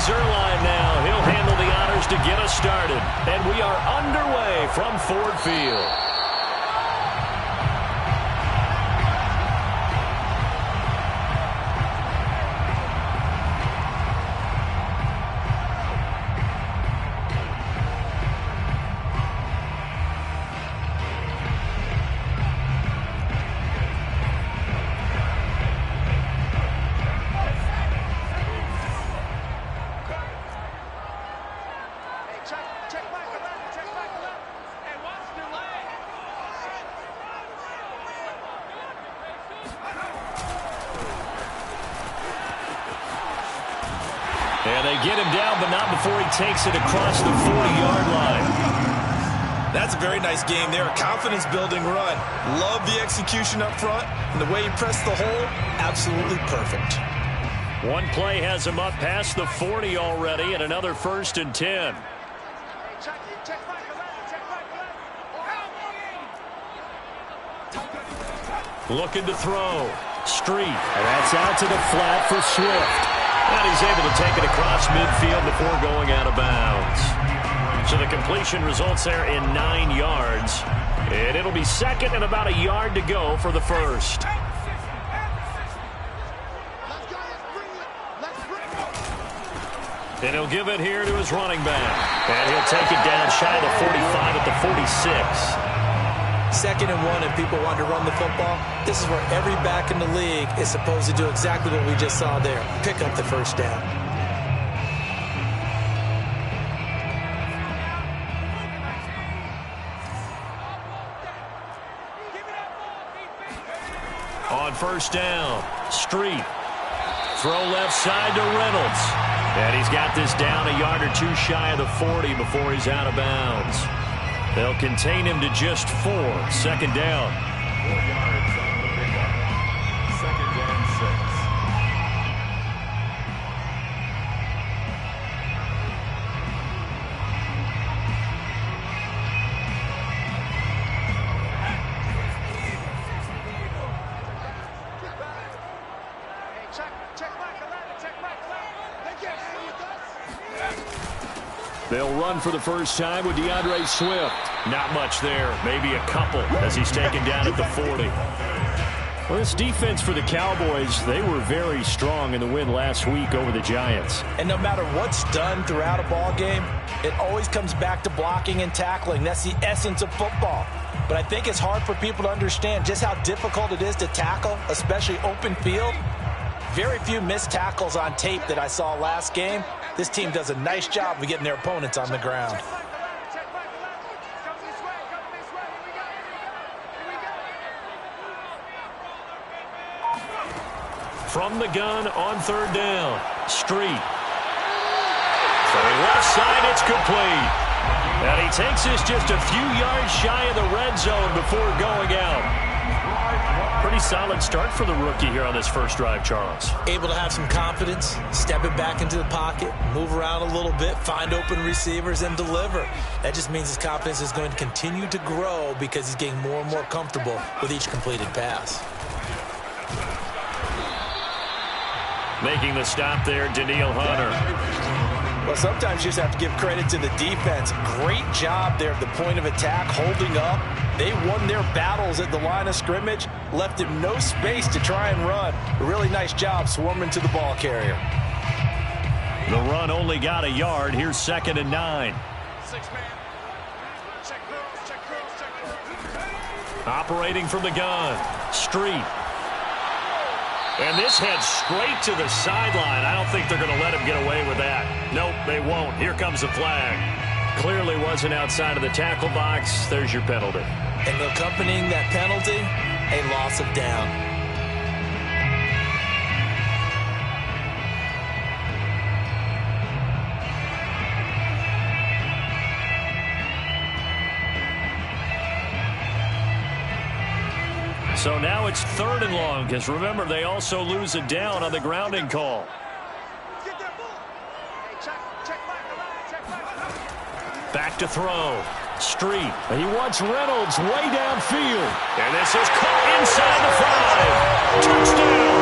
Zerline now. He'll handle the honors to get us started. And we are underway from Ford Field. And they get him down, but not before he takes it across the 40-yard line. That's a very nice game there. A confidence-building run. Love the execution up front. And the way he pressed the hole, absolutely perfect. One play has him up past the 40 already, and another 1st and 10. Looking to throw. Street. And that's out to the flat for Swift. And he's able to take it across midfield before going out of bounds. So the completion results there in 9 yards. And it'll be second and about a yard to go for the first. And he'll give it here to his running back. And he'll take it down shy of the 45 at the 46. 2nd and 1, and people want to run the football. This is where every back in the league is supposed to do exactly what we just saw there. Pick up the first down. On 1st down, Street. Throw left side to Reynolds. And he's got this down a yard or 2 shy of the 40 before he's out of bounds. They'll contain him to just 4. 2nd down. 4 yards on the pickup. 2nd and 6. They'll run for the first time with DeAndre Swift. Not much there. Maybe a couple as he's taken down at the 40. Well, this defense for the Cowboys, they were very strong in the win last week over the Giants. And no matter what's done throughout a ball game, it always comes back to blocking and tackling. That's the essence of football. But I think it's hard for people to understand just how difficult it is to tackle, especially open field. Very few missed tackles on tape that I saw last game. This team does a nice job of getting their opponents on the ground. From the gun on 3rd down, Street. Throwing left side, it's complete. And he takes this just a few yards shy of the red zone before going out. Pretty solid start for the rookie here on this first drive, Charles. Able to have some confidence, step it back into the pocket, move around a little bit, find open receivers, and deliver. That just means his confidence is going to continue to grow because he's getting more and more comfortable with each completed pass. Making the stop there, Danielle Hunter. Well, sometimes you just have to give credit to the defense. Great job there at the point of attack, holding up. They won their battles at the line of scrimmage, left him no space to try and run. A really nice job swarming to the ball carrier. The run only got a yard. Here's 2nd and 9. 6-man. Check girls. Operating from the gun, Street. And this heads straight to the sideline. I don't think they're going to let him get away with that. Nope, they won't. Here comes the flag. Clearly wasn't outside of the tackle box. There's your penalty. And accompanying that penalty, a loss of down. So now it's 3rd and long, because remember, they also lose a down on the grounding call. Back to throw. Street. He wants Reynolds way downfield. And this is caught inside the 5. Touchdown.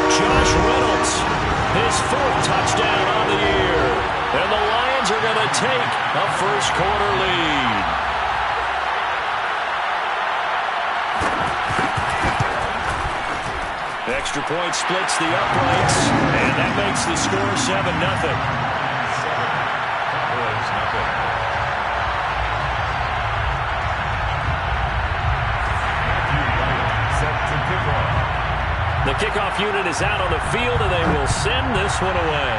Josh Reynolds. His 4th touchdown on the year. And the Lions are going to take a first-quarter lead. Extra point splits the uprights, and that makes the score 7-0. The kickoff unit is out on the field, and they will send this one away.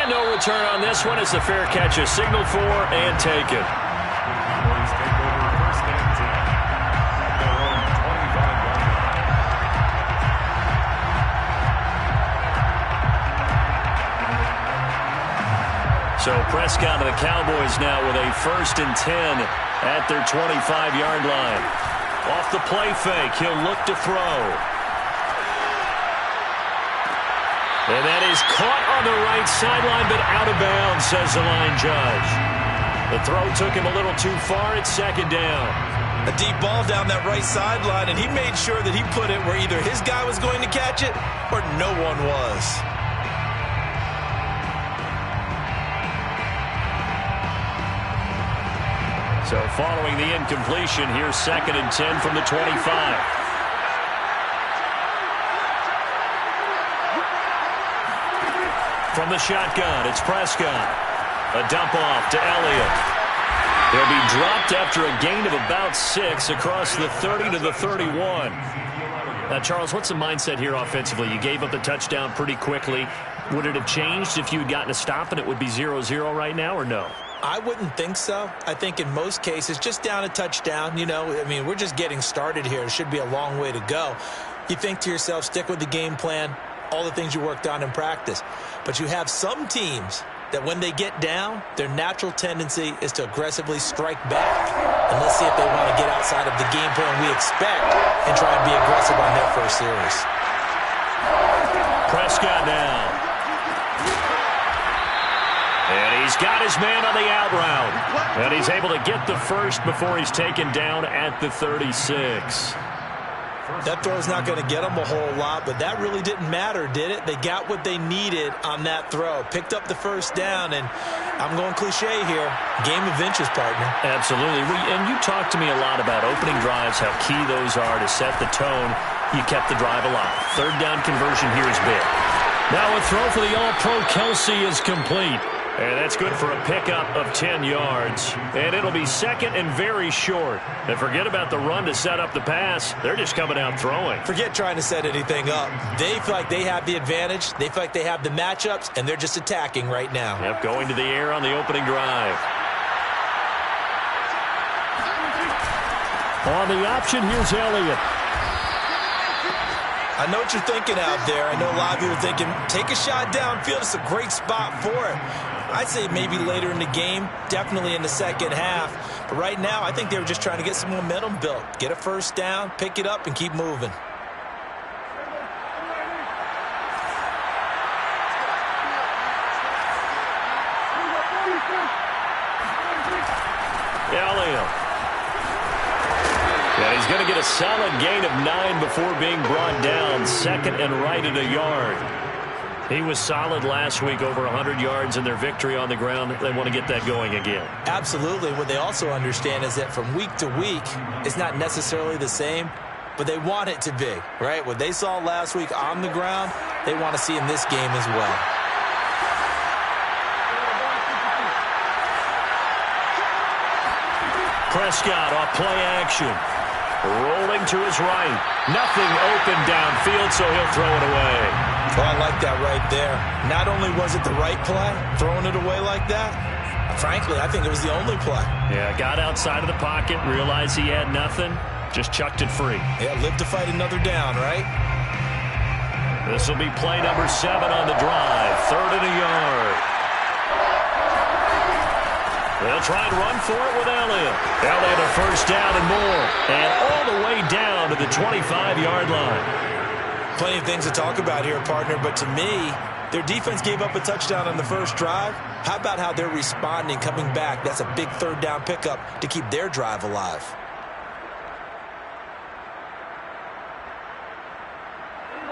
And no return on this one as the fair catch is signaled for and taken. Cowboys take over 1st and 10 at their own 25-yard line. So Prescott and the Cowboys now with a 1st and 10 at their 25-yard line. Off the play fake, he'll look to throw. And that is caught on the right sideline, but out of bounds, says the line judge. The throw took him a little too far. It's 2nd down. A deep ball down that right sideline, and he made sure that he put it where either his guy was going to catch it or no one was. So following the incompletion, here's 2nd and 10 from the 25. From the shotgun, it's Prescott. A dump off to Elliott. He'll be dropped after a gain of about 6 across the 30 to the 31. Now, Charles, what's the mindset here offensively? You gave up the touchdown pretty quickly. Would it have changed if you had gotten a stop and it would be 0-0 right now, or no? I wouldn't think so. I think in most cases, just down a touchdown, you know, I mean, we're just getting started here. It should be a long way to go. You think to yourself, stick with the game plan, all the things you worked on in practice. But you have some teams that when they get down, their natural tendency is to aggressively strike back. And let's see if they want to get outside of the game plan we expect and try and be aggressive on their first series. Prescott now. And he's got his man on the out route. And he's able to get the first before he's taken down at the 36. That throw's not going to get them a whole lot, but that really didn't matter, did it? They got what they needed on that throw. Picked up the first down, and I'm going cliche here. Game of inches, partner. Absolutely. And you talked to me a lot about opening drives, how key those are to set the tone. You kept the drive alive. 3rd down conversion here is big. Now a throw for the All-Pro Kelsey is complete. And that's good for a pickup of 10 yards. And it'll be 2nd and very short. And forget about the run to set up the pass. They're just coming out throwing. Forget trying to set anything up. They feel like they have the advantage. They feel like they have the matchups, and they're just attacking right now. Yep, going to the air on the opening drive. On the option, here's Elliott. I know what you're thinking out there. I know a lot of you are thinking, take a shot downfield. It's a great spot for it. I'd say maybe later in the game, definitely in the second half. But right now, I think they were just trying to get some momentum built. Get a first down, pick it up, and keep moving. Elliott. And he's going to get a solid gain of 9 before being brought down. 2nd and right at a yard. He was solid last week, over 100 yards in their victory on the ground. They want to get that going again. Absolutely. What they also understand is that from week to week, it's not necessarily the same, but they want it to be, right? What they saw last week on the ground, they want to see in this game as well. Prescott off play action. Rolling to his right. Nothing open downfield, so he'll throw it away. Oh, I like that right there. Not only was it the right play, throwing it away like that, frankly, I think it was the only play. Yeah, got outside of the pocket, realized he had nothing, just chucked it free. Yeah, live to fight another down, right? This will be play number 7 on the drive. 3rd and a yard. They'll try and run for it with Elliott. Elliott a first down and more. And all the way down to the 25-yard line. Plenty of things to talk about here, partner, but to me, their defense gave up a touchdown on the first drive. How about how they're responding, coming back? That's a big 3rd down pickup to keep their drive alive.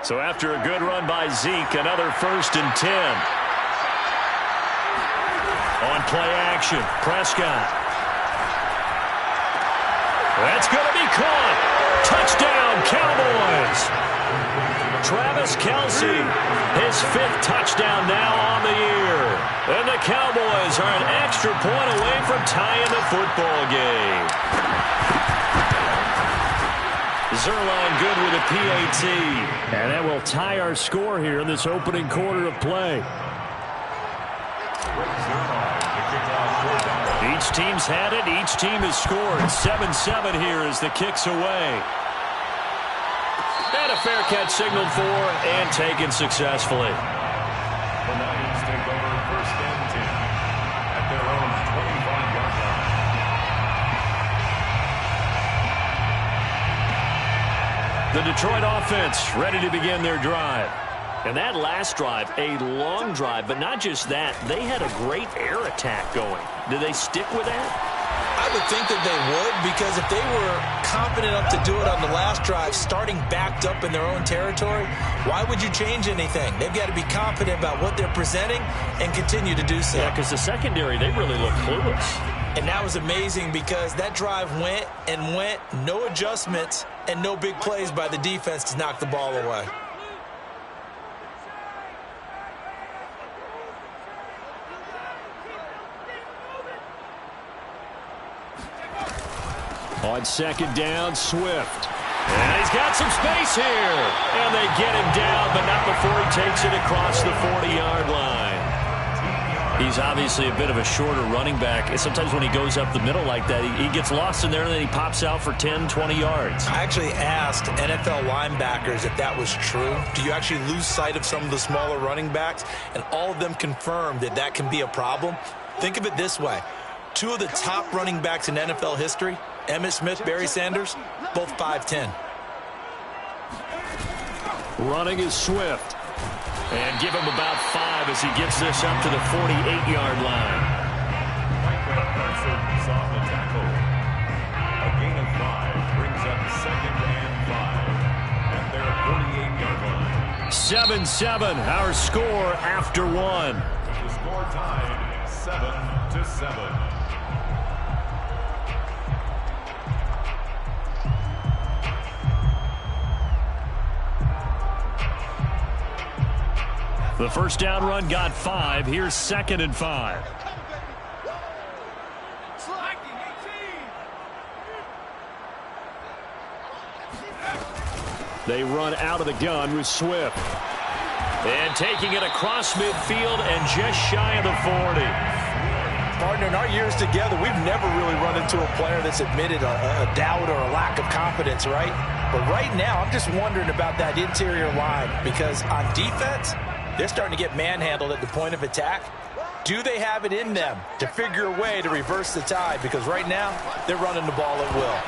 So after a good run by Zeke, another 1st and 10. On play action, Prescott. That's going to be caught. Touchdown, Cowboys. Travis Kelce, his 5th touchdown now on the year. And the Cowboys are an extra point away from tying the football game. Zerline good with a PAT. And that will tie our score here in this opening quarter of play. Each team's had it. Each team has scored. 7-7 here as the kick's away. And a fair catch signaled for and taken successfully. The Lions take over 1st and 10 at their own 25-yard line. The Detroit offense ready to begin their drive. And that last drive, a long drive, but not just that. They had a great air attack going. Do they stick with that? I would think that they would, because if they were confident enough to do it on the last drive, starting backed up in their own territory, why would you change anything? They've got to be confident about what they're presenting and continue to do so. Yeah, because the secondary, they really look clueless. And that was amazing because that drive went and went, no adjustments, and no big plays by the defense to knock the ball away. On 2nd down, Swift. And he's got some space here. And they get him down, but not before he takes it across the 40-yard line. He's obviously a bit of a shorter running back. And sometimes when he goes up the middle like that, he gets lost in there, and then he pops out for 10, 20 yards. I actually asked NFL linebackers if that was true. Do you actually lose sight of some of the smaller running backs? And all of them confirmed that that can be a problem. Think of it this way. 2 of the top running backs in NFL history, Emmitt Smith, Barry Sanders, both 5'10". Running is Swift. And give him about 5 as he gets this up to the 48-yard line. Parsons on the tackle. A gain of 5 brings up 2nd and 5 at their 48-yard line. 7-7, our score after 1. The score tied 7-7. The 1st down run got 5. Here's 2nd and 5. They run out of the gun with Swift. And taking it across midfield and just shy of the 40. Partner, in our years together, we've never really run into a player that's admitted a doubt or a lack of confidence, right? But right now, I'm just wondering about that interior line, because on defense, they're starting to get manhandled at the point of attack. Do they have it in them to figure a way to reverse the tide? Because right now, they're running the ball at will.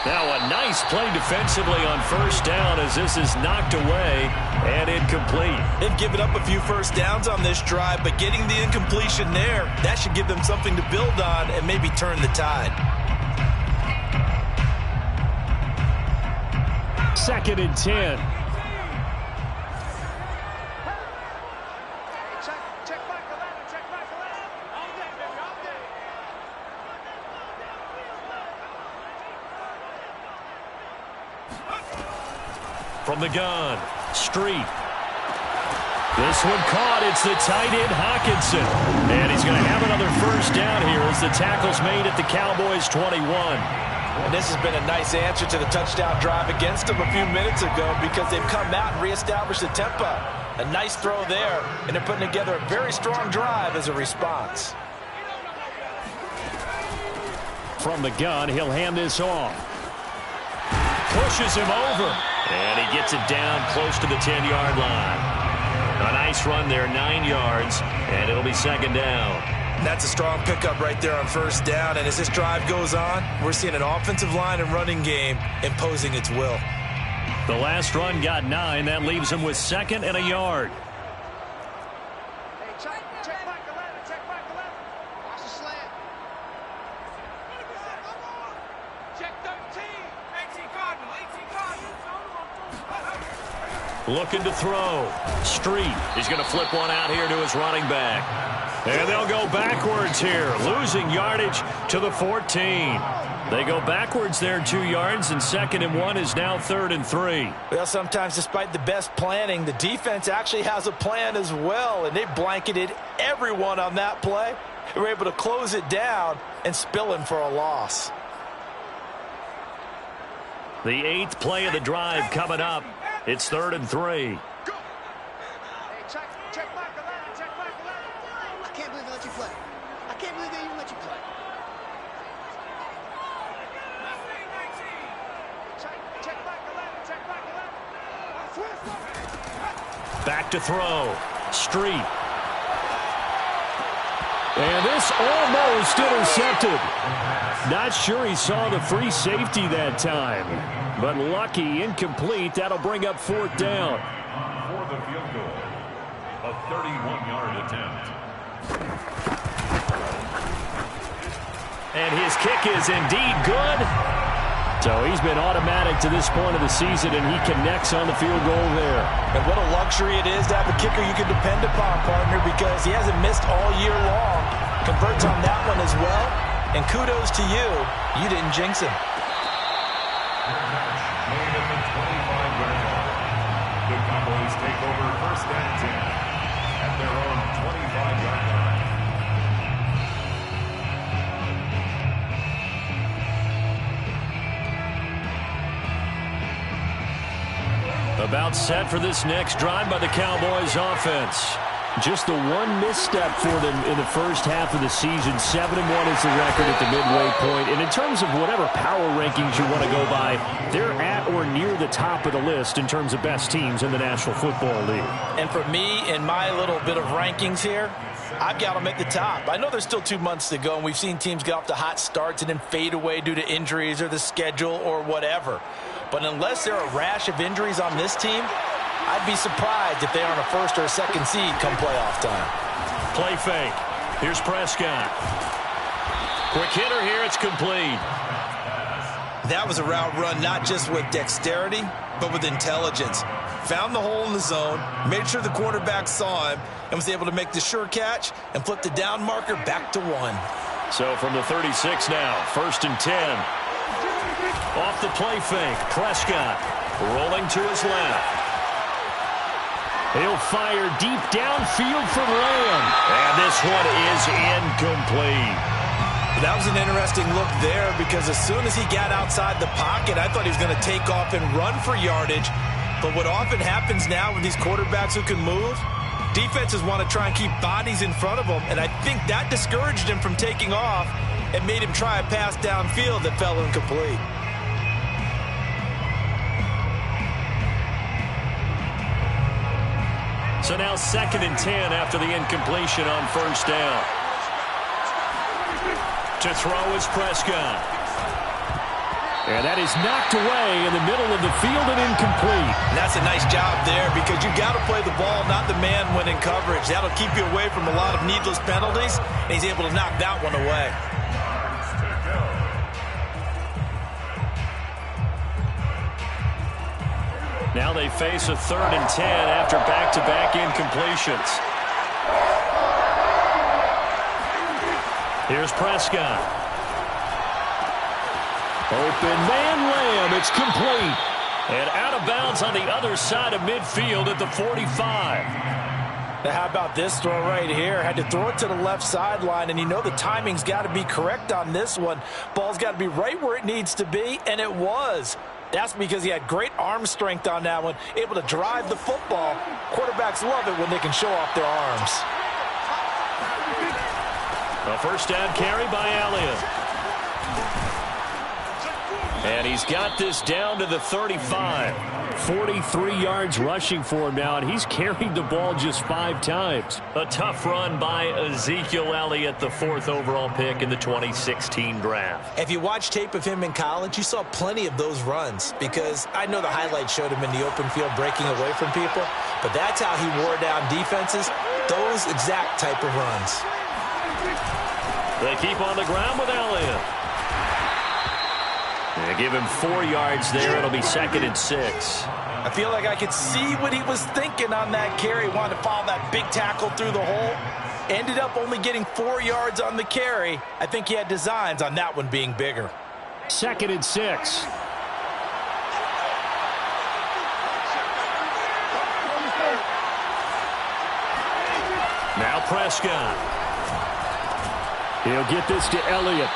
Now a nice play defensively on 1st down as this is knocked away and incomplete. They've given up a few 1st downs on this drive, but getting the incompletion there, that should give them something to build on and maybe turn the tide. 2nd and 10. From the gun, Street. This one caught. It's the tight end, Hockenson. And he's going to have another 1st down here as the tackle's made at the Cowboys' 21. And this has been a nice answer to the touchdown drive against them a few minutes ago, because they've come out and reestablished the tempo. A nice throw there, and they're putting together a very strong drive as a response. From the gun, he'll hand this off. Pushes him over. And he gets it down close to the 10-yard line. A nice run there, 9 yards, and it'll be 2nd down. That's a strong pickup right there on 1st down, and as this drive goes on, we're seeing an offensive line and running game imposing its will. The last run got 9. That leaves him with 2nd and a yard. Looking to throw. Street. He's going to flip one out here to his running back. And they'll go backwards here, losing yardage to the 14. They go backwards there 2 yards, and 2nd and 1 is now 3rd and 3. Well, sometimes despite the best planning, the defense actually has a plan as well, and they blanketed everyone on that play. They were able to close it down and spill in for a loss. The 8th play of the drive coming up. It's 3rd and 3. I can't believe they let you play. I can't believe they even let you play. Back to throw. Street. And this almost intercepted. Not sure he saw the free safety that time. But lucky, incomplete. That'll bring up 4th down. For the field goal, a 31-yard attempt. And his kick is indeed good. So he's been automatic to this point of the season, and he connects on the field goal there. And what a luxury it is to have a kicker you can depend upon, partner, because he hasn't missed all year long. Converts on that one as well. And kudos to you. You didn't jinx him. Made at the 25-yard line. The Cowboys take over 1st and 10 at their own 25-yard line. About set for this next drive by the Cowboys offense. Just the one misstep for them in the first half of the season. 7-1 is the record at the midway point. And in terms of whatever power rankings you want to go by, they're at or near the top of the list in terms of best teams in the National Football League. And for me, in my little bit of rankings here, I've got them at the top. I know there's still 2 months to go, and we've seen teams get off to hot starts and then fade away due to injuries or the schedule or whatever. But unless there are a rash of injuries on this team, I'd be surprised if they aren't a 1st or a 2nd seed come playoff time. Play fake. Here's Prescott. Quick hitter here. It's complete. That was a route run not just with dexterity, but with intelligence. Found the hole in the zone, made sure the quarterback saw him, and was able to make the sure catch and flip the down marker back to 1. So from the 36 now, 1st and 10. Off the play fake, Prescott rolling to his left. He'll fire deep downfield for Lamb. And this one is incomplete. That was an interesting look there because as soon as he got outside the pocket, I thought he was going to take off and run for yardage. But what often happens now with these quarterbacks who can move, defenses want to try and keep bodies in front of them. And I think that discouraged him from taking off and made him try a pass downfield that fell incomplete. So now 2nd and 10 after the incompletion on 1st down. To throw is Prescott. And that is knocked away in the middle of the field and incomplete. And that's a nice job there because you got to play the ball, not the man when in coverage. That'll keep you away from a lot of needless penalties, and he's able to knock that one away. Now they face a 3rd and 10 after back-to-back incompletions. Here's Prescott. Open man Lamb. It's complete. And out of bounds on the other side of midfield at the 45. Now how about this throw right here? Had to throw it to the left sideline, and you know the timing's got to be correct on this one. Ball's got to be right where it needs to be, and it was. That's because he had great arm strength on that one, able to drive the football. Quarterbacks love it when they can show off their arms. A 1st down carry by Elliott. And he's got this down to the 35. 43 yards rushing for him now, and he's carried the ball just 5 times. A tough run by Ezekiel Elliott, the 4th overall pick in the 2016 draft. If you watch tape of him in college, you saw plenty of those runs because I know the highlights showed him in the open field breaking away from people, but that's how he wore down defenses, those exact type of runs. They keep on the ground with Elliott. They give him 4 yards there. It'll be 2nd and 6. I feel like I could see what he was thinking on that carry. Wanted to follow that big tackle through the hole. Ended up only getting 4 yards on the carry. I think he had designs on that one being bigger. 2nd and 6. Now Prescott. He'll get this to Elliott.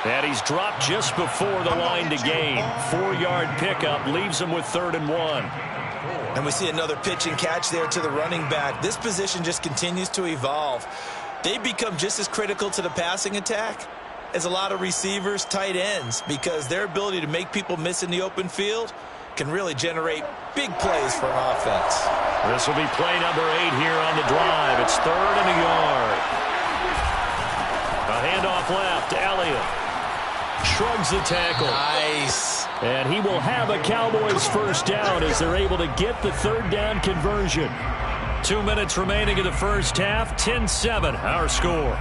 And he's dropped just before the line to gain. 4-yard pickup leaves him with 3rd and 1. And we see another pitch and catch there to the running back. This position just continues to evolve. They become just as critical to the passing attack as a lot of receivers, tight ends, because their ability to make people miss in the open field can really generate big plays for an offense. This will be play number 8 here on the drive. It's 3rd and a yard. A handoff left to Elliott. Shrugs the tackle. Nice. And he will have a Cowboys first down as they're able to get the 3rd down conversion. 2 minutes remaining in the first half. 10-7 our score.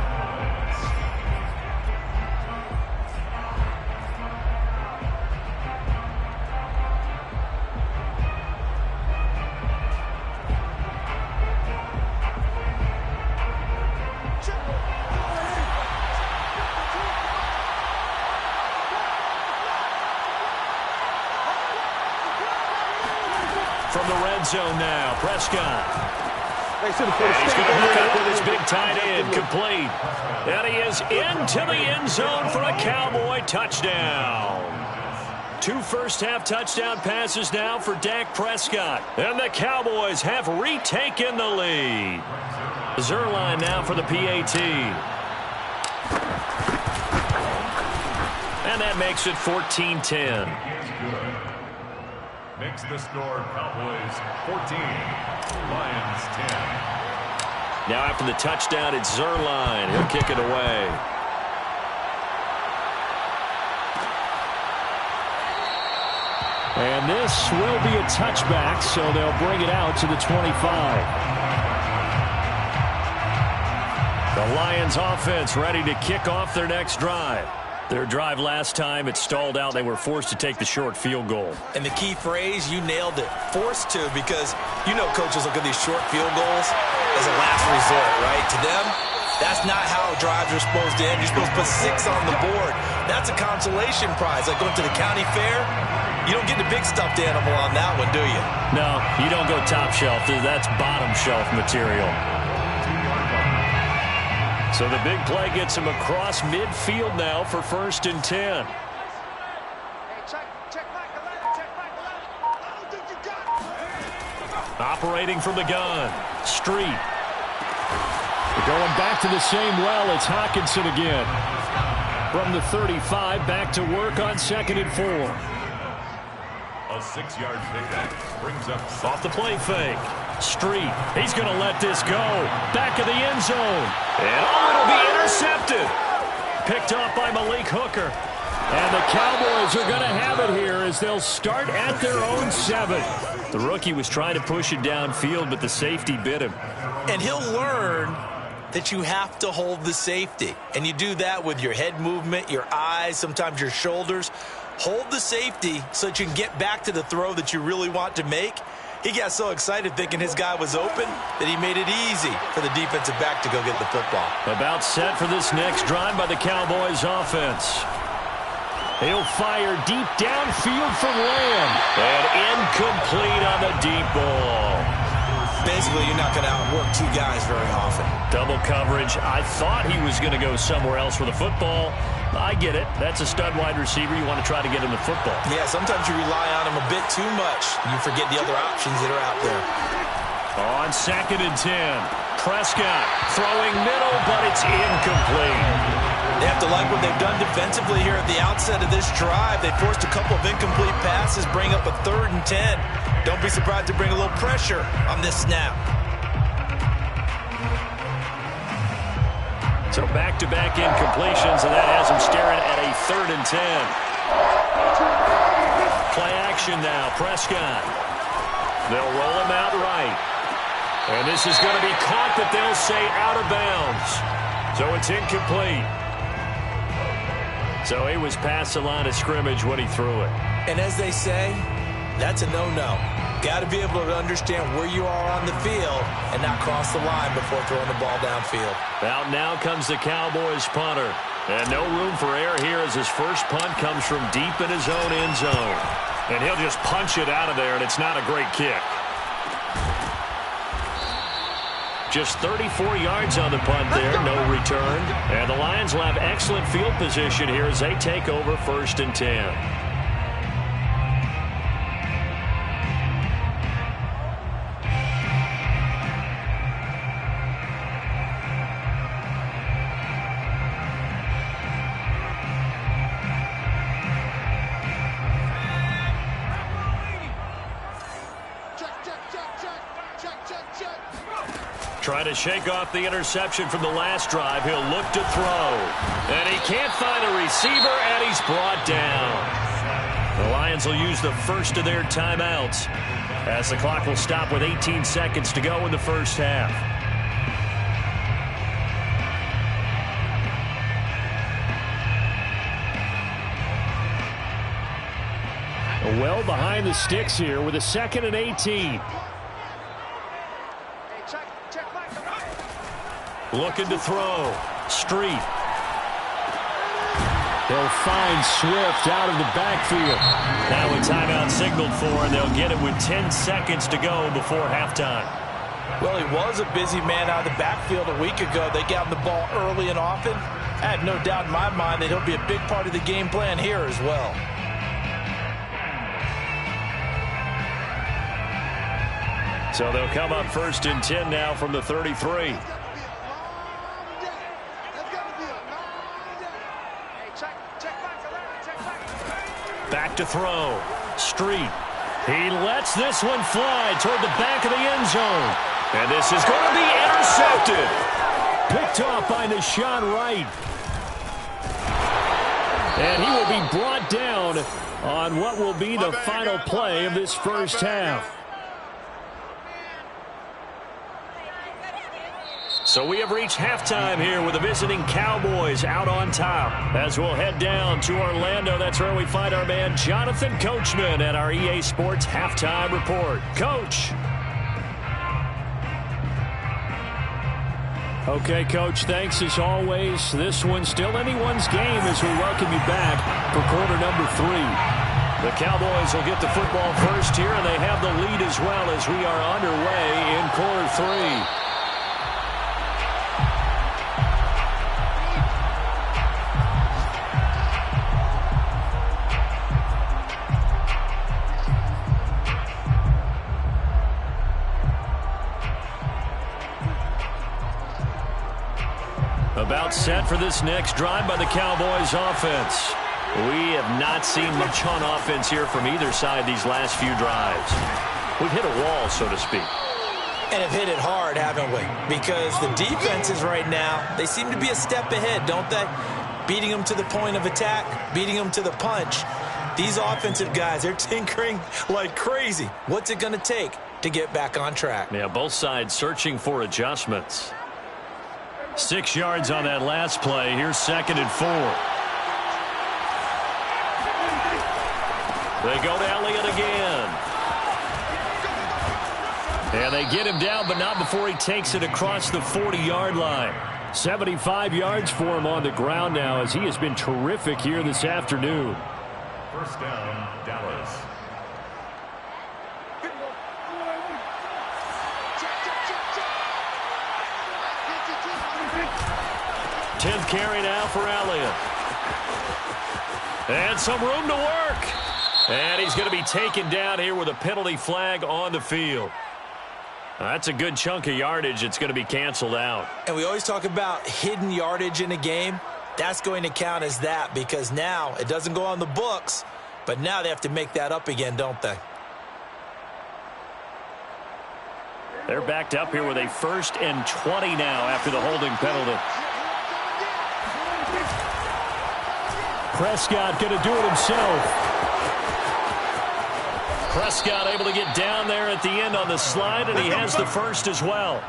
From the red zone now, Prescott. And he's going to hook up with his big tight end, complete. And he is into the end zone for a Cowboy touchdown. 2 first-half touchdown passes now for Dak Prescott. And the Cowboys have retaken the lead. Zerline now for the PAT. And that makes it 14-10. Makes the score Cowboys 14, Lions 10. Now after the touchdown, it's Zerline. He'll kick it away. And this will be a touchback, so they'll bring it out to the 25. The Lions offense ready to kick off their next drive. Their drive last time, it stalled out. They were forced to take the short field goal. And the key phrase, you nailed it. Forced to, because you know coaches look at these short field goals as a last resort, right? To them, that's not how drives are supposed to end. You're supposed to put 6 on the board. That's a consolation prize. Like going to the county fair, you don't get the big stuffed animal on that one, do you? No, you don't go top shelf. That's bottom shelf material. So the big play gets him across midfield now for 1st and 10. Operating from the gun. Street. We're going back to the same well. It's Hockenson again. From the 35, back to work on 2nd and 4. A 6-yard pickup brings up off the play fake. Street. He's going to let this go. Back of the end zone. And it'll be intercepted. Picked off by Malik Hooker. And the Cowboys are going to have it here as they'll start at their own 7. The rookie was trying to push it downfield, but the safety bit him. And he'll learn that you have to hold the safety. And you do that with your head movement, your eyes, sometimes your shoulders. Hold the safety so that you can get back to the throw that you really want to make. He got so excited thinking his guy was open that he made it easy for the defensive back to go get the football. About set for this next drive by the Cowboys offense. He'll fire deep downfield from Lamb. And incomplete on the deep ball. Basically, you're not going to outwork 2 guys very often. Double coverage. I thought he was going to go somewhere else for the football. I get it. That's a stud wide receiver. You want to try to get him the football. Yeah, sometimes you rely on him a bit too much. You forget the other options that are out there. On 2nd and 10. Prescott throwing middle, but it's incomplete. They have to like what they've done defensively here at the outset of this drive. They forced a couple of incomplete passes, bring up a 3rd and 10. Don't be surprised to bring a little pressure on this snap. So back-to-back incompletions, and that has him staring at a 3rd and 10. Play action now, Prescott. They'll roll him out right. And this is going to be caught, but they'll say out of bounds. So it's incomplete. So he was past the line of scrimmage when he threw it. And as they say, that's a no-no. Got to be able to understand where you are on the field and not cross the line before throwing the ball downfield. Out now comes the Cowboys punter. And no room for error here as his first punt comes from deep in his own end zone. And he'll just punch it out of there, and it's not a great kick. Just 34 yards on the punt there, no return. And the Lions will have excellent field position here as they take over 1st and 10. Trying to shake off the interception from the last drive. He'll look to throw. And he can't find a receiver, and he's brought down. The Lions will use the first of their timeouts as the clock will stop with 18 seconds to go in the first half. Well behind the sticks here with a 2nd and 18. Looking to throw. Street. They'll find Swift out of the backfield. Now a timeout signaled for, and they'll get it with 10 seconds to go before halftime. Well, he was a busy man out of the backfield a week ago. They got him the ball early and often. I have no doubt in my mind that he'll be a big part of the game plan here as well. So they'll come up 1st and 10 now from the 33. Back to throw. Street. He lets this one fly toward the back of the end zone. And this is going to be intercepted. Picked off by Deshaun Wright. And he will be brought down on what will be the final play of this first half. So we have reached halftime here with the visiting Cowboys out on top. As we'll head down to Orlando, that's where we find our man Jonathan Coachman at our EA Sports Halftime Report. Coach. Okay, Coach, thanks as always. This one's still anyone's game as we welcome you back for quarter number 3. The Cowboys will get the football first here, and they have the lead as well as we are underway in quarter 3. About set for this next drive by the Cowboys offense. We have not seen much on offense here from either side these last few drives. We've hit a wall, so to speak. And have hit it hard, haven't we? Because the defenses right now, they seem to be a step ahead, don't they? Beating them to the point of attack, beating them to the punch. These offensive guys, they're tinkering like crazy. What's it going to take to get back on track? Yeah, both sides searching for adjustments. 6 yards on that last play. Here's 2nd and 4. They go to Elliott again. And they get him down, but not before he takes it across the 40-yard line. 75 yards for him on the ground now as he has been terrific here this afternoon. First down, Dallas. 10th carry now for Elliott. And some room to work. And he's going to be taken down here with a penalty flag on the field. That's a good chunk of yardage. It's going to be canceled out. And we always talk about hidden yardage in a game. That's going to count as that because now it doesn't go on the books, but now they have to make that up again, don't they? They're backed up here with a 1st and 20 now after the holding penalty. Prescott going to do it himself. Prescott able to get down there at the end on the slide, and he has the first as well.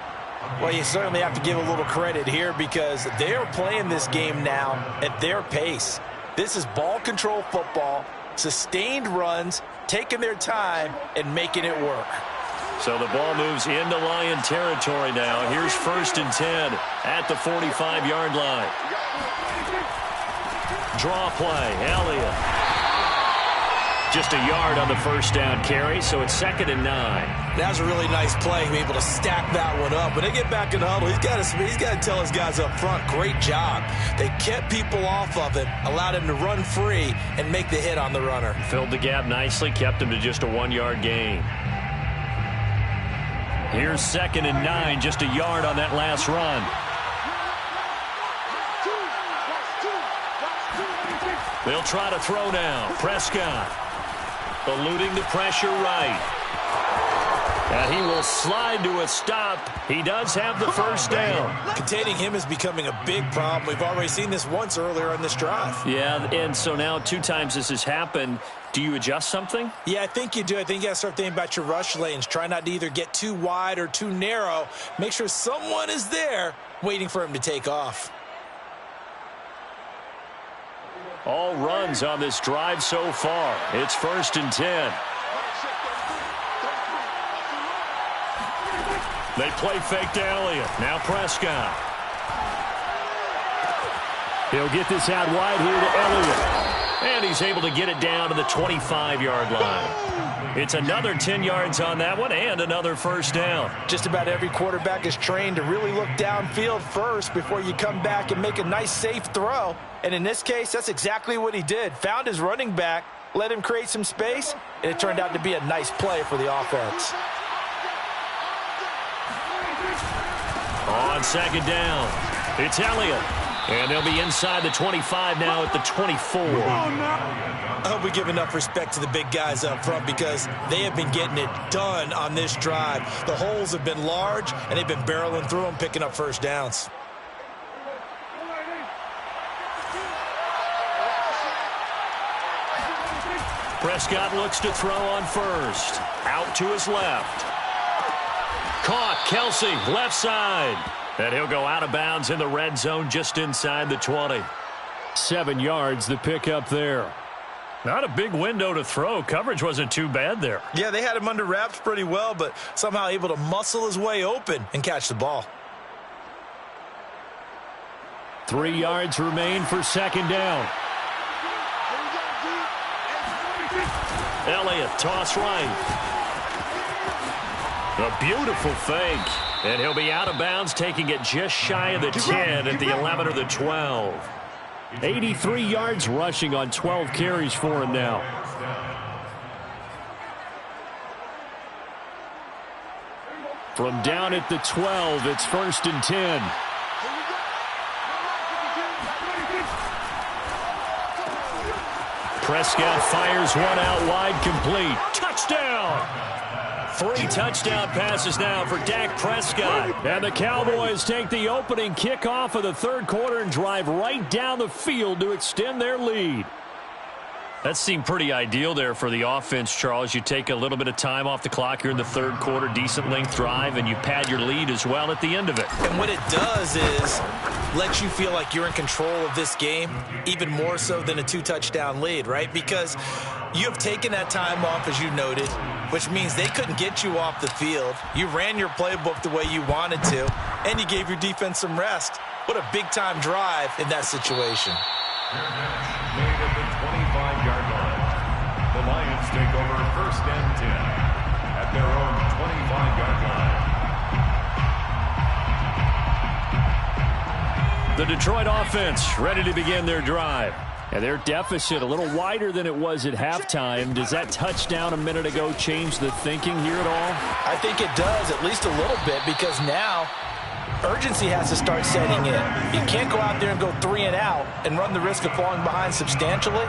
Well, you certainly have to give a little credit here because they are playing this game now at their pace. This is ball control football. sustained runs, taking their time, and making it work. So the ball moves into Lion territory now. Here's 1st and 10 at the 45-yard line. Draw play, Elliott. Just a yard on the first down carry, so it's 2nd and 9. That was a really nice play, to be able to stack that one up. When they get back in the huddle, he's got to tell his guys up front, great job. They kept people off of him, allowed him to run free and make the hit on the runner. Filled the gap nicely, kept him to just a 1-yard gain. Here's 2nd and 9, just a yard on that last run. They'll try to throw now. Prescott eluding the pressure right. And he will slide to a stop. He does have the first down. Containing him is becoming a big problem. We've already seen this once earlier in this drive. Yeah, and so now 2 times this has happened. Do you adjust something? Yeah, I think you do. I think you got to start thinking about your rush lanes. Try not to either get too wide or too narrow. Make sure someone is there waiting for him to take off. All runs on this drive so far. It's 1st and 10. They play fake to Elliott. Now Prescott. He'll get this out wide here to Elliott. And he's able to get it down to the 25-yard line. It's another 10 yards on that one and another first down. Just about every quarterback is trained to really look downfield first before you come back and make a nice, safe throw. And in this case, that's exactly what he did. Found his running back, let him create some space, and it turned out to be a nice play for the offense. On 2nd down, it's Elliott. And they'll be inside the 25 now at the 24. I hope we give enough respect to the big guys up front because they have been getting it done on this drive. The holes have been large, and they've been barreling through them, picking up first downs. Prescott looks to throw on first. Out to his left. Caught, Kelsey, left side. And he'll go out of bounds in the red zone just inside the 20. 7 yards, the pickup there. Not a big window to throw. Coverage wasn't too bad there. Yeah, they had him under wraps pretty well, but somehow able to muscle his way open and catch the ball. 3 yards remain for 2nd down. Elliott, toss right. A beautiful fake. And he'll be out of bounds, taking it just shy of the 10 at the 11 or the 12. 83 yards rushing on 12 carries for him now. From down at the 12, it's 1st and 10. Prescott fires one out wide, complete. Touchdown! 3 touchdown passes now for Dak Prescott. And the Cowboys take the opening kickoff of the 3rd quarter and drive right down the field to extend their lead. That seemed pretty ideal there for the offense, Charles. You take a little bit of time off the clock here in the 3rd quarter, decent length drive, and you pad your lead as well at the end of it. And what it does is let you feel like you're in control of this game, even more so than a 2-touchdown lead, right? Because you have taken that time off, as you noted, which means they couldn't get you off the field. You ran your playbook the way you wanted to, and you gave your defense some rest. What a big-time drive in that situation. Made at the 25-yard line. The Lions take over 1st and 10 at their own 25-yard line. The Detroit offense ready to begin their drive. And their deficit a little wider than it was at halftime. Does that touchdown a minute ago change the thinking here at all? I think it does, at least a little bit, because now urgency has to start setting in. You can't go out there and go 3 and out and run the risk of falling behind substantially,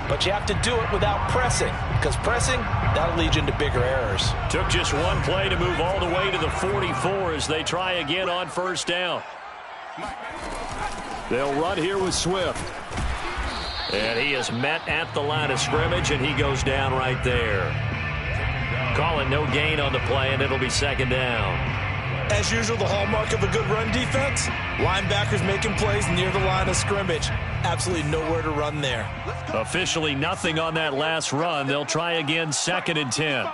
but you have to do it without pressing, because pressing, that'll lead you into bigger errors. Took just one play to move all the way to the 44 as they try again on 1st down. They'll run here with Swift. And he is met at the line of scrimmage, and he goes down right there. Calling no gain on the play, and it'll be 2nd down. As usual, the hallmark of a good run defense, linebackers making plays near the line of scrimmage. Absolutely nowhere to run there. Officially nothing on that last run. They'll try again, 2nd and 10.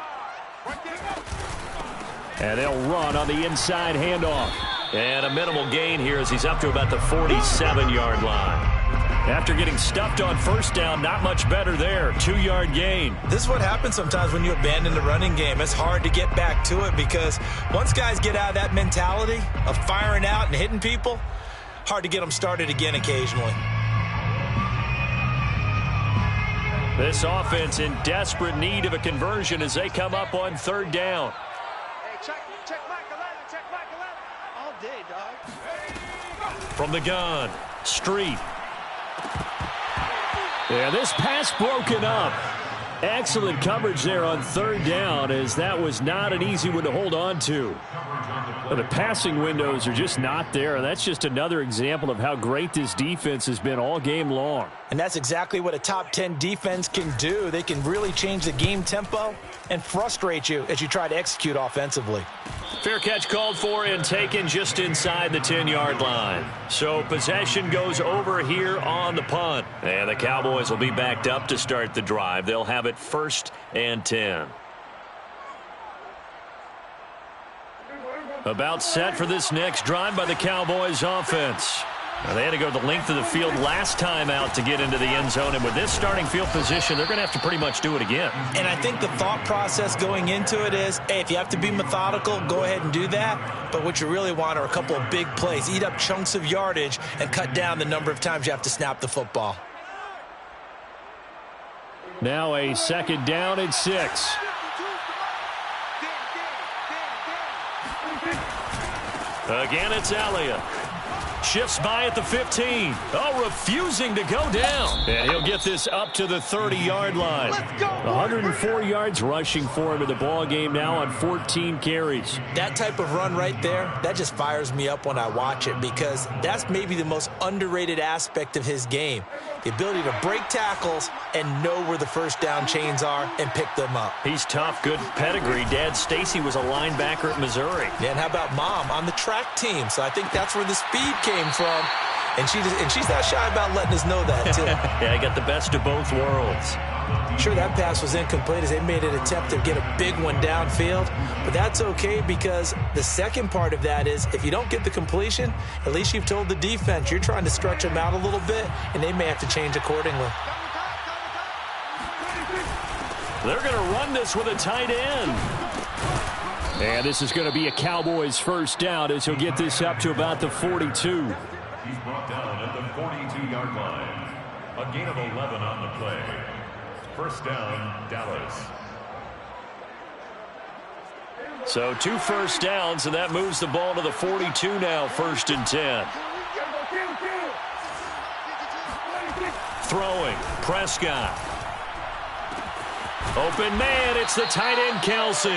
And they'll run on the inside handoff. And a minimal gain here as he's up to about the 47-yard line. After getting stuffed on 1st down, not much better there. 2-yard gain. This is what happens sometimes when you abandon the running game. It's hard to get back to it because once guys get out of that mentality of firing out and hitting people, hard to get them started again occasionally. This offense in desperate need of a conversion as they come up on 3rd down. Hey, check Mike 11, check Mike 11. All day, dog. From the gun, Street. Yeah, this pass broken up. Excellent coverage there on 3rd down as that was not an easy one to hold on to. The passing windows are just not there. That's just another example of how great this defense has been all game long. And that's exactly what a top 10 defense can do. They can really change the game tempo and frustrate you as you try to execute offensively. Fair catch called for and taken just inside the 10-yard line. So possession goes over here on the punt. And the Cowboys will be backed up to start the drive. They'll have it 1st and 10. About set for this next drive by the Cowboys offense. Now, they had to go the length of the field last time out to get into the end zone, and with this starting field position, they're going to have to pretty much do it again. And I think the thought process going into it is, hey, if you have to be methodical, go ahead and do that. But what you really want are a couple of big plays. Eat up chunks of yardage and cut down the number of times you have to snap the football. Now a 2nd down and 6. Again, it's Elliott. Shifts by at the 15. Oh, refusing to go down. And he'll get this up to the 30-yard line. 104 yards rushing for him in the ball game now on 14 carries. That type of run right there, that just fires me up when I watch it because that's maybe the most underrated aspect of his game. The ability to break tackles and know where the 1st down chains are and pick them up. He's tough, good pedigree. Dad Stacy was a linebacker at Missouri. Yeah, and how about Mom on the track team? So I think that's where the speed came from. And she's not shy about letting us know that, too. Yeah, I got the best of both worlds. Sure, that pass was incomplete as they made an attempt to get a big one downfield. But that's okay because the second part of that is if you don't get the completion, at least you've told the defense you're trying to stretch them out a little bit, and they may have to change accordingly. They're going to run this with a tight end. And this is going to be a Cowboys 1st down as he'll get this up to about the 42. He's brought down at the 42-yard line. A gain of 11 on the play. 1st down, Dallas. So 2 1st downs, and that moves the ball to the 42 now, 1st and 10. Throwing, Prescott. Open man, it's the tight end, Kelsey.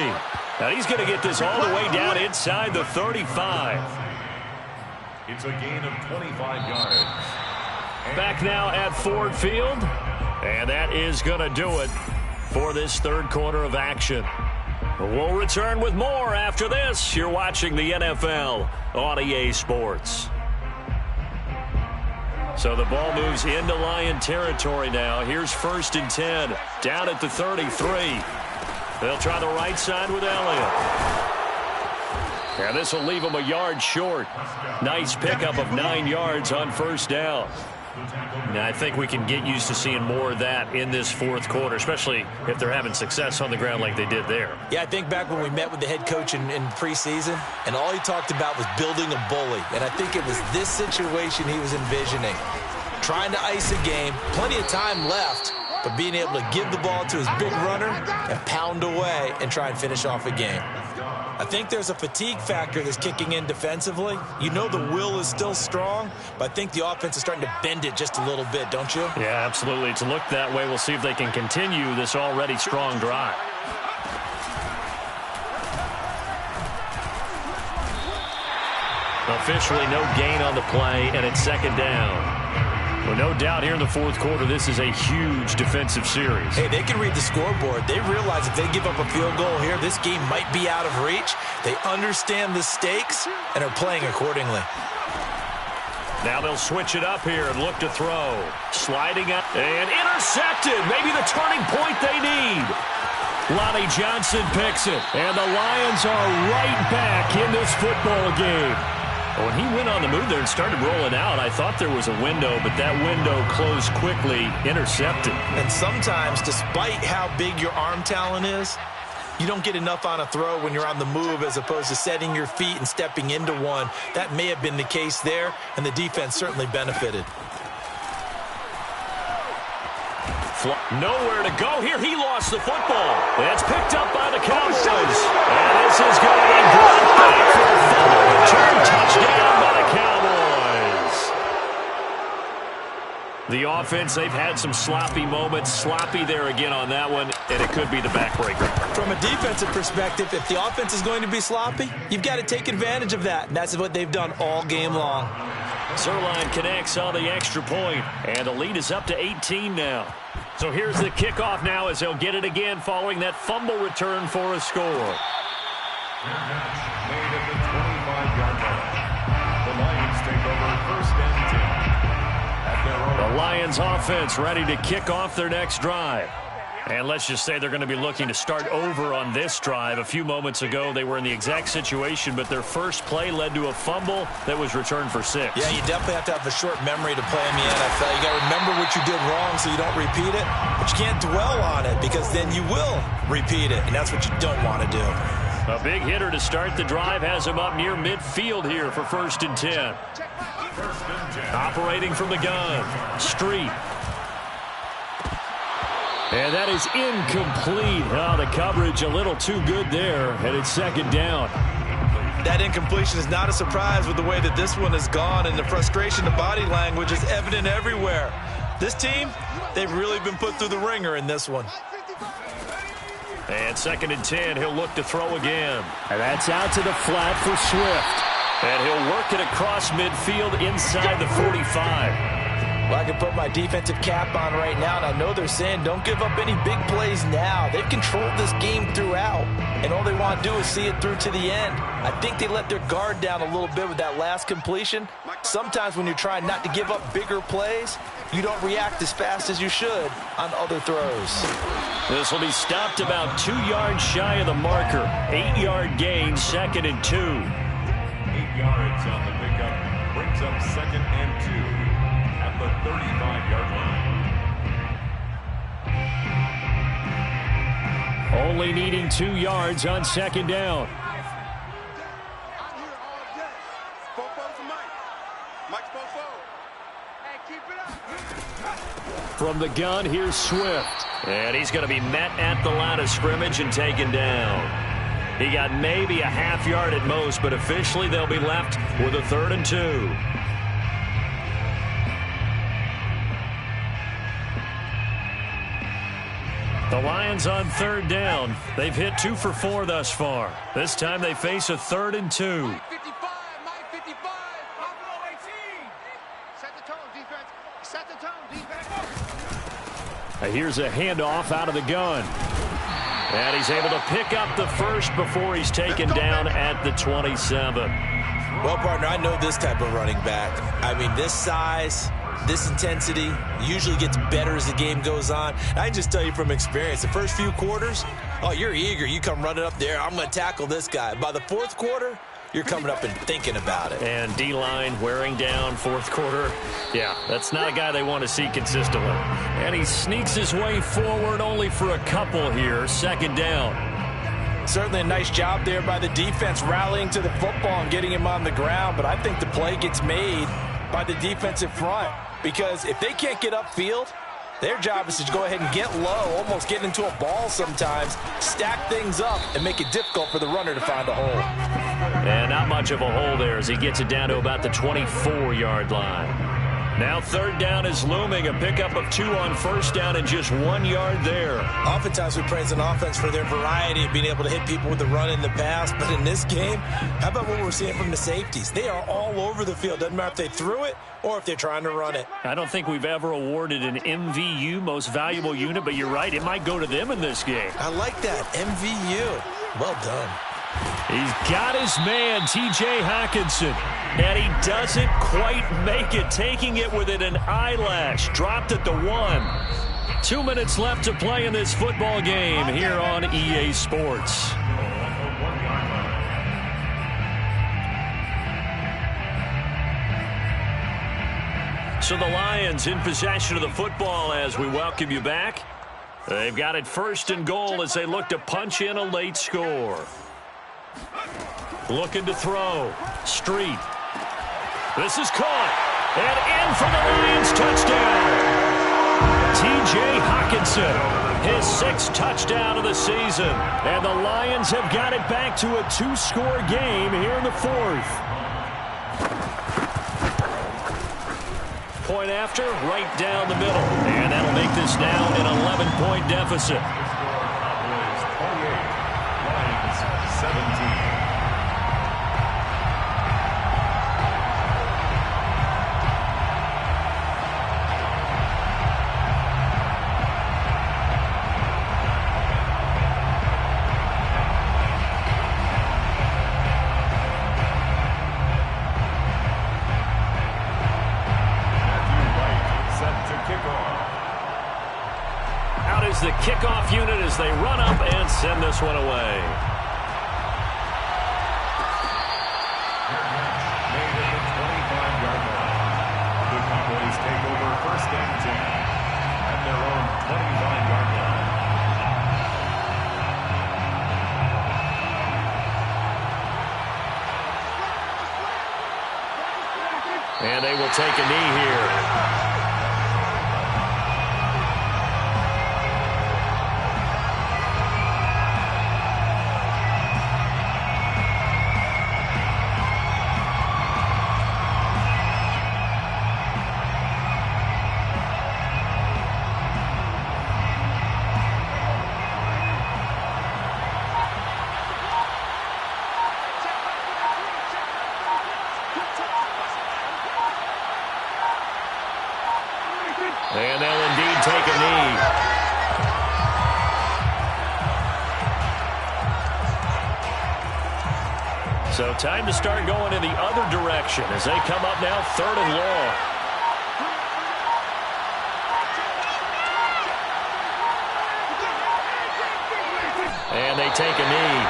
Now he's going to get this all the way down inside the 35. It's a gain of 25 yards. Back now at Ford Field. And that is going to do it for this 3rd quarter of action. We'll return with more after this. You're watching the NFL on EA Sports. So the ball moves into Lion territory now. Here's 1st and 10. Down at the 33. They'll try the right side with Elliott. And this will leave them a yard short. Nice pickup of 9 yards on 1st down. Now, I think we can get used to seeing more of that in this 4th quarter, especially if they're having success on the ground like they did there. Yeah, I think back when we met with the head coach in preseason, and all he talked about was building a bully. And I think it was this situation he was envisioning. Trying to ice a game, plenty of time left, but being able to give the ball to his big runner and pound away and try and finish off a game. I think there's a fatigue factor that's kicking in defensively. You know the will is still strong, but I think the offense is starting to bend it just a little bit, don't you? Yeah, absolutely. It's looked that way. We'll see if they can continue this already strong drive. Officially no gain on the play, and it's 2nd down. Well, no doubt here in the fourth quarter, this is a huge defensive series. Hey, they can read the scoreboard. They realize if they give up a field goal here, this game might be out of reach. They understand the stakes and are playing accordingly. Now they'll switch it up here and look to throw. Sliding up and intercepted. Maybe the turning point they need. Lonnie Johnson picks it. And the Lions are right back in this football game. When he went on the move there and started rolling out, I thought there was a window, but that window closed quickly, intercepted. And sometimes, despite how big your arm talent is, you don't get enough on a throw when you're on the move as opposed to setting your feet and stepping into one. That may have been the case there, and the defense certainly benefited. Nowhere to go here. He lost the football. It's picked up by the Cowboys. And this is going to be brought back for a fumble return touchdown by the Cowboys. The offense, they've had some sloppy moments. Sloppy there again on that one, and it could be the backbreaker. From a defensive perspective, if the offense is going to be sloppy, you've got to take advantage of that, and that's what they've done all game long. Zerline connects on the extra point, and the lead is up to 18 now. So here's the kickoff now as they'll get it again following that fumble return for a score. Made at the 25-yard line. The Lions take over first and 10. At their own. The Lions offense ready to kick off their next drive. And let's just say they're going to be looking to start over on this drive. A few moments ago, they were in the exact situation, but their first play led to a fumble that was returned for 6. Yeah, you definitely have to have a short memory to play in the NFL. You got to remember what you did wrong so you don't repeat it, but you can't dwell on it because then you will repeat it, and that's what you don't want to do. A big hitter to start the drive has him up near midfield here for first and 10. Operating from the gun, Street. And that is incomplete. Oh, the coverage a little too good there, and it's second down. That incompletion is not a surprise with the way that this one has gone, and the frustration, the body language is evident everywhere. This team, they've really been put through the ringer in this one. And second and 10, he'll look to throw again. And that's out to the flat for Swift. And he'll work it across midfield inside the 45. Well, I can put my defensive cap on right now, and I know they're saying don't give up any big plays now. They've controlled this game throughout, and all they want to do is see it through to the end. I think they let their guard down a little bit with that last completion. Sometimes when you're trying not to give up bigger plays, you don't react as fast as you should on other throws. This will be stopped about 2 yards shy of the marker. 8-yard gain, second and 2. 8 yards on the pickup. Brings up second and 2. The 35-yard line. Only needing 2 yards on second down. I'm here all day. Fofo for Mike. Mike's Fofo. Hey, keep it up. From the gun, here's Swift. And he's going to be met at the line of scrimmage and taken down. He got maybe a half yard at most, but officially they'll be left with a 3rd and 2. The Lions on 3rd down. They've hit 2 for 4 thus far. This time they face a 3rd and 2. Mike 55, Mike 55, Buffalo 18. Set the tone, defense. Set the tone, defense. Here's a handoff out of the gun. And he's able to pick up the first before he's taken down at the 27. Well, partner, I know this type of running back. I mean, this size, this intensity usually gets better as the game goes on. I can just tell you from experience, the first few quarters, oh, you're eager. You come running up there, I'm going to tackle this guy. By the 4th quarter, you're coming up and thinking about it. And D-line wearing down 4th quarter. Yeah, that's not a guy they want to see consistently. And he sneaks his way forward only for a couple here. Second down. Certainly a nice job there by the defense rallying to the football and getting him on the ground, but I think the play gets made by the defensive front because if they can't get upfield, their job is to go ahead and get low, almost get into a ball sometimes, stack things up, and make it difficult for the runner to find a hole. And not much of a hole there as he gets it down to about the 24-yard line. Now 3rd down is looming, a pickup of 2 on 1st down and just 1 yard there. Oftentimes we praise an offense for their variety of being able to hit people with the run and the pass. But in this game, how about what we're seeing from the safeties? They are all over the field. Doesn't matter if they threw it or if they're trying to run it. I don't think we've ever awarded an MVU, most valuable unit, but you're right. It might go to them in this game. I like that. MVU. Well done. He's got his man, T.J. Hockenson, and he doesn't quite make it, taking it within an eyelash. Dropped at the 1. 2 minutes left to play in this football game here on EA Sports. So the Lions in possession of the football as we welcome you back. They've got it 1st and goal as they look to punch in a late score. Looking to throw. Street. This is caught. And in for the Lions touchdown. T.J. Hockenson, his 6th touchdown of the season. And the Lions have got it back to a 2-score game here in the 4th. Point after, right down the middle. And that'll make this now an 11-point deficit. Cowboys 28, Lions 17. The kickoff unit as they run up and send this one away. Made at the 25-yard line. The Cowboys take over 1st and 10 at their own 25-yard line. And they will take a knee here. And they'll indeed take a knee. So time to start going in the other direction as they come up now 3rd and long. And they take a knee.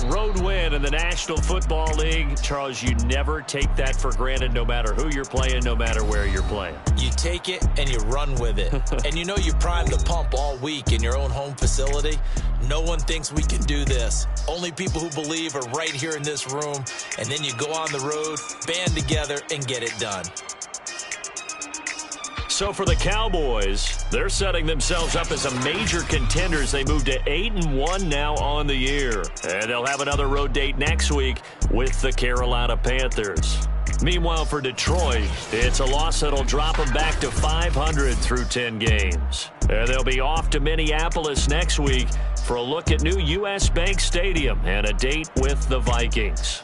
Road win in the National Football League. Charles, you never take that for granted no matter who you're playing, no matter where you're playing. You take it and you run with it. And you know you primed the pump all week in your own home facility. No one thinks we can do this. Only people who believe are right here in this room. And then you go on the road, band together, and get it done. So for the Cowboys, they're setting themselves up as a major contender as they move to 8-1 now on the year. And they'll have another road date next week with the Carolina Panthers. Meanwhile, for Detroit, it's a loss that'll drop them back to 500 through 10 games. And they'll be off to Minneapolis next week for a look at new U.S. Bank Stadium and a date with the Vikings.